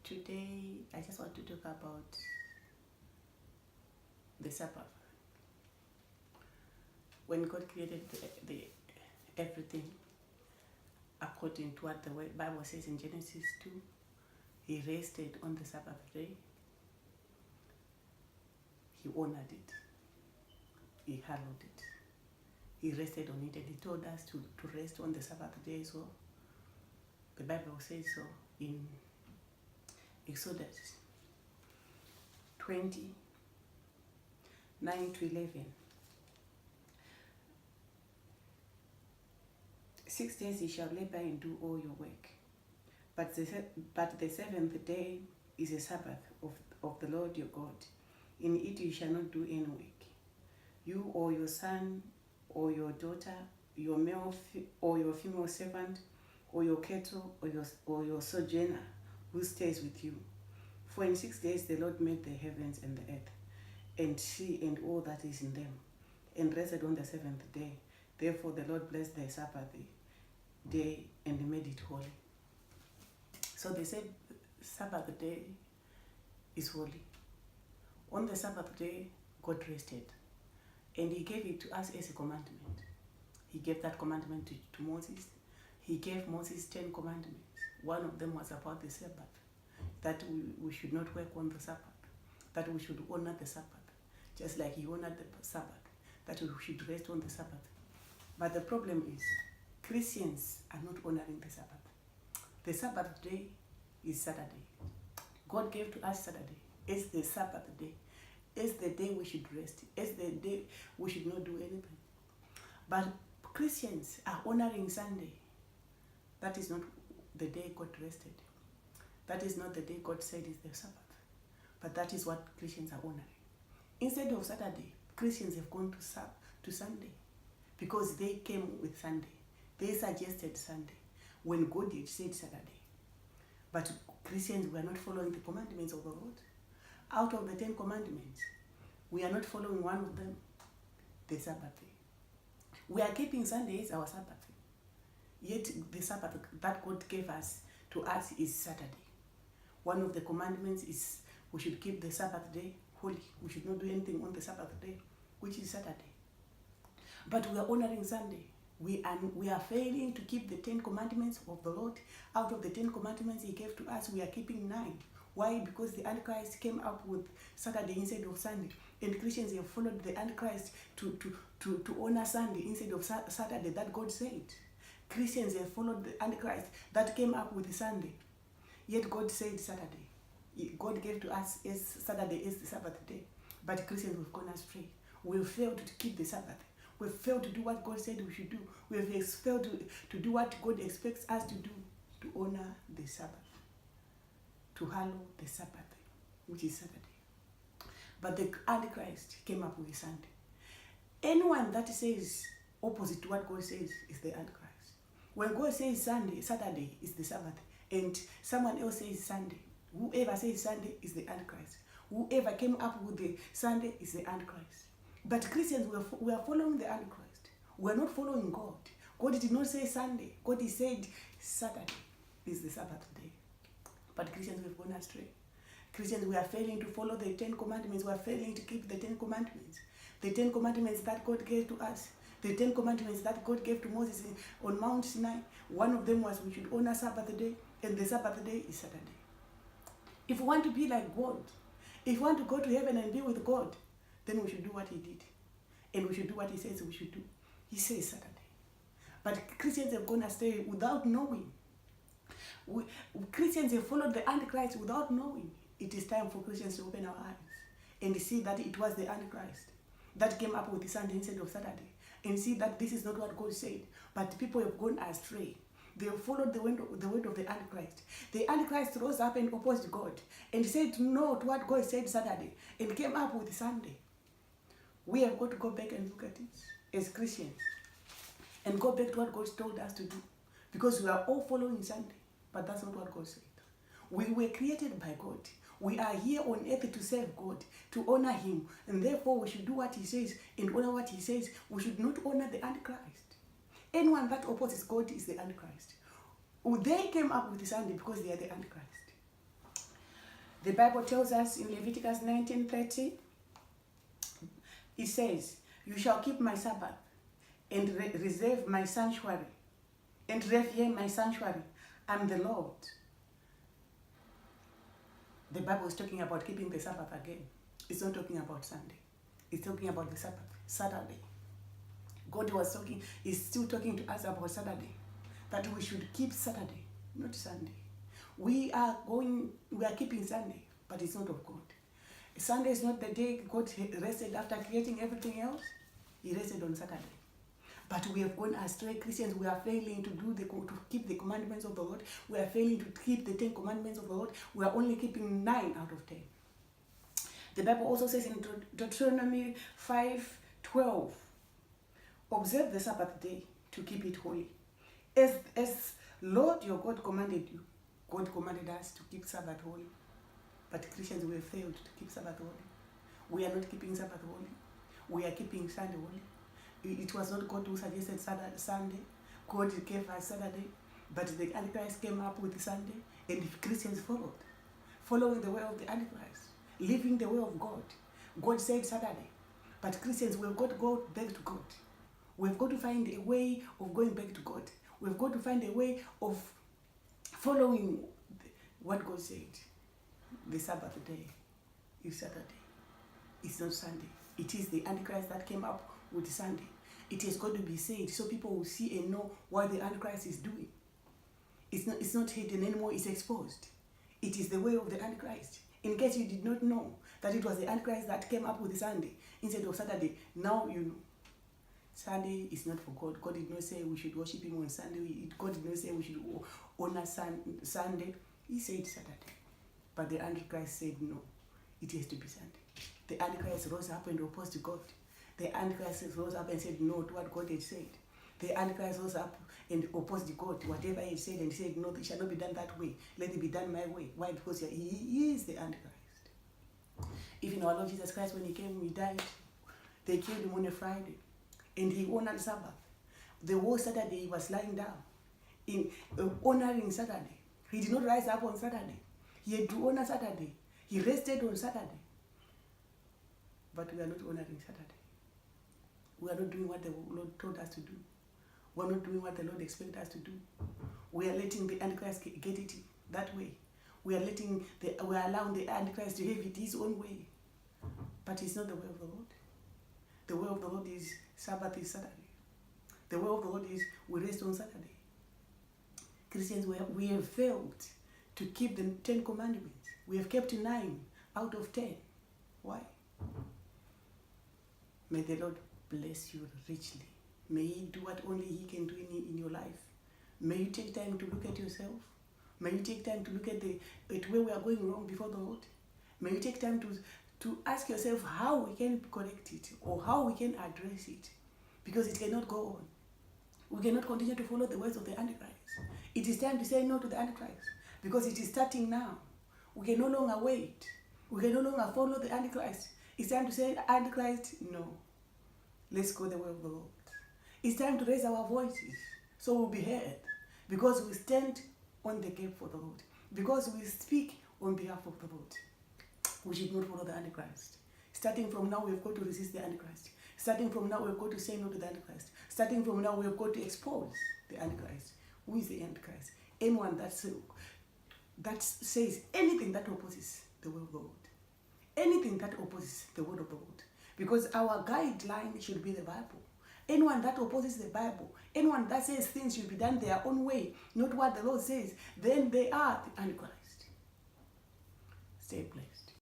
Today I just want to talk about the Sabbath. When God created the everything according to what the Bible says in Genesis 2, He rested on the Sabbath day. He honored it. He hallowed it. He rested on it, and He told us to rest on the Sabbath day as well. The Bible says so in Exodus 20, 9 to 11. 6 days you shall labor and do all your work. But the seventh day is a Sabbath of the Lord your God. In it you shall not do any work. You or your son or your daughter, your male or your female servant, or your cattle or your sojourner who stays with you. For in 6 days the Lord made the heavens and the earth, and sea and all that is in them, and rested on the seventh day. Therefore the Lord blessed the Sabbath day and made it holy. So they said Sabbath day is holy. On the Sabbath day, God rested, and He gave it to us as a commandment. He gave that commandment to Moses. He gave Moses 10 commandments. One of them was about the Sabbath, that we should not work on the Sabbath, that we should honor the Sabbath, just like He honored the Sabbath, that we should rest on the Sabbath. But the problem is, Christians are not honoring the Sabbath. The Sabbath day is Saturday. God gave to us Saturday as the Sabbath day, as the day we should rest, as the day we should not do anything. But Christians are honoring Sunday. That is not the day God rested. That is not the day God said is the Sabbath. But that is what Christians are honoring. Instead of Saturday, Christians have gone to Sunday, because they came with Sunday. They suggested Sunday when God had said Saturday. But Christians were not following the commandments of the Lord. Out of the 10 commandments, we are not following one of them, the Sabbath day. We are keeping Sunday as our Sabbath. Yet the Sabbath that God gave to us is Saturday. One of the commandments is we should keep the Sabbath day holy. We should not do anything on the Sabbath day, which is Saturday. But we are honoring Sunday. We are failing to keep the 10 commandments of the Lord. Out of the 10 commandments He gave to us, we are keeping 9. Why? Because the Antichrist came up with Saturday instead of Sunday. And Christians have followed the Antichrist to honor Sunday instead of Saturday that God said. Christians have followed the Antichrist that came up with Sunday. Yet God said Saturday. God gave to us as Saturday as the Sabbath day. But Christians have gone astray. We have failed to keep the Sabbath. We have failed to do what God said we should do. We have failed to do what God expects us to do, to honor the Sabbath, to hallow the Sabbath, which is Saturday. But the Antichrist came up with Sunday. Anyone that says opposite to what God says is the Antichrist. When God says Saturday is the Sabbath, and someone else says Sunday, whoever says Sunday is the Antichrist. Whoever came up with the Sunday is the Antichrist. But Christians, we are following the Antichrist. We are not following God. God did not say Sunday. God said Saturday is the Sabbath day. But Christians, we've gone astray. Christians, we are failing to follow the 10 commandments. We are failing to keep the 10 commandments. The 10 commandments that God gave to us. The 10 commandments that God gave to Moses on Mount Sinai. One of them was we should honor Sabbath day, and the Sabbath day is Saturday. If we want to be like God, if we want to go to heaven and be with God, then we should do what He did. And we should do what He says we should do. He says Saturday. But Christians have gone astray without knowing. Christians have followed the Antichrist without knowing. It is time for Christians to open our eyes and see that it was the Antichrist that came up with the Sunday instead of Saturday. And see that this is not what God said. But people have gone astray. They have followed the word of the Antichrist. The Antichrist rose up and opposed God and said no to what God said Saturday and came up with Sunday. We have got to go back and look at it as Christians and go back to what God told us to do, because we are all following Sunday, but that's not what God said. We were created by God. We are here on earth to serve God, to honor Him, and therefore we should do what He says and honor what He says. We should not honor the Antichrist. Anyone that opposes God is the Antichrist. They came up with Sunday because they are the Antichrist. The Bible tells us in Leviticus 19:30, it says, "You shall keep my Sabbath and reserve my sanctuary, and revere my sanctuary. I'm the Lord." The Bible is talking about keeping the Sabbath again. It's not talking about Sunday. It's talking about the Sabbath, Saturday. God is still talking to us about Saturday, that we should keep Saturday, not Sunday. We are keeping Sunday, but it's not of God. Sunday is not the day God rested after creating everything else. He rested on Saturday. But we have gone astray. Christians, we are failing to keep the commandments of the Lord. We are failing to keep the 10 commandments of the Lord. We are only keeping 9 out of 10. The Bible also says in Deuteronomy 5:12, "Observe the Sabbath day to keep it holy. As Lord your God commanded you." God commanded us to keep Sabbath holy. But Christians, we have failed to keep Sabbath holy. We are not keeping Sabbath holy. We are keeping Sunday holy. It was not God who suggested Sunday. God gave us Saturday, but the Antichrist came up with Sunday, and Christians following the way of the Antichrist, living the way of God. God said Saturday, but Christians, we've got to go back to God. We've got to find a way of going back to God. We've got to find a way of following what God said. The Sabbath day is Saturday. It's not Sunday. It is the Antichrist that came up with Sunday. It has got to be said so people will see and know what the Antichrist is doing. It's not hidden anymore, it's exposed. It is the way of the Antichrist. In case you did not know that it was the Antichrist that came up with Sunday instead of Saturday, now you know. Sunday is not for God. God did not say we should worship Him on Sunday. God did not say we should honor Sunday. He said Saturday. But the Antichrist said no, it has to be Sunday. The Antichrist rose up and opposed God. The Antichrist rose up and said no to what God had said. The Antichrist rose up and opposed God, whatever he said, and said, "No, it shall not be done that way. Let it be done my way." Why? Because he is the Antichrist. Even our Lord Jesus Christ, when He came, He died. They killed Him on a Friday, and He honored Sabbath. The whole Saturday He was lying down, in honoring Saturday. He did not rise up on Saturday. He had to honor Saturday. He rested on Saturday. But we are not honoring Saturday. We are not doing what the Lord told us to do. We are not doing what the Lord expects us to do. We are letting the Antichrist get it that way. We are allowing the Antichrist to have it his own way. But it's not the way of the Lord. The way of the Lord is Sabbath is Saturday. The way of the Lord is we rest on Saturday. Christians, we have failed to keep the 10 commandments. We have kept 9 out of 10. Why? May the Lord bless you richly. May He do what only He can do in your life. May you take time to look at yourself. May you take time to look at where we are going wrong before the Lord. May you take time to ask yourself how we can correct it or how we can address it. Because it cannot go on. We cannot continue to follow the ways of the Antichrist. It is time to say no to the Antichrist because it is starting now. We can no longer wait. We can no longer follow the Antichrist. It's time to say, Antichrist, no. Let's go the way of the Lord. It's time to raise our voices so we'll be heard because we stand on the gap for the Lord. Because we speak on behalf of the Lord. We should not follow the Antichrist. Starting from now, we've got to resist the Antichrist. Starting from now, we've got to say no to the Antichrist. Starting from now, we've got to expose the Antichrist. Who is the Antichrist? Anyone that says anything that opposes the will of the Lord. Anything that opposes the word of the Lord. Because our guideline should be the Bible. Anyone that opposes the Bible, anyone that says things should be done their own way, not what the Lord says, then they are the Antichrist. Stay blessed.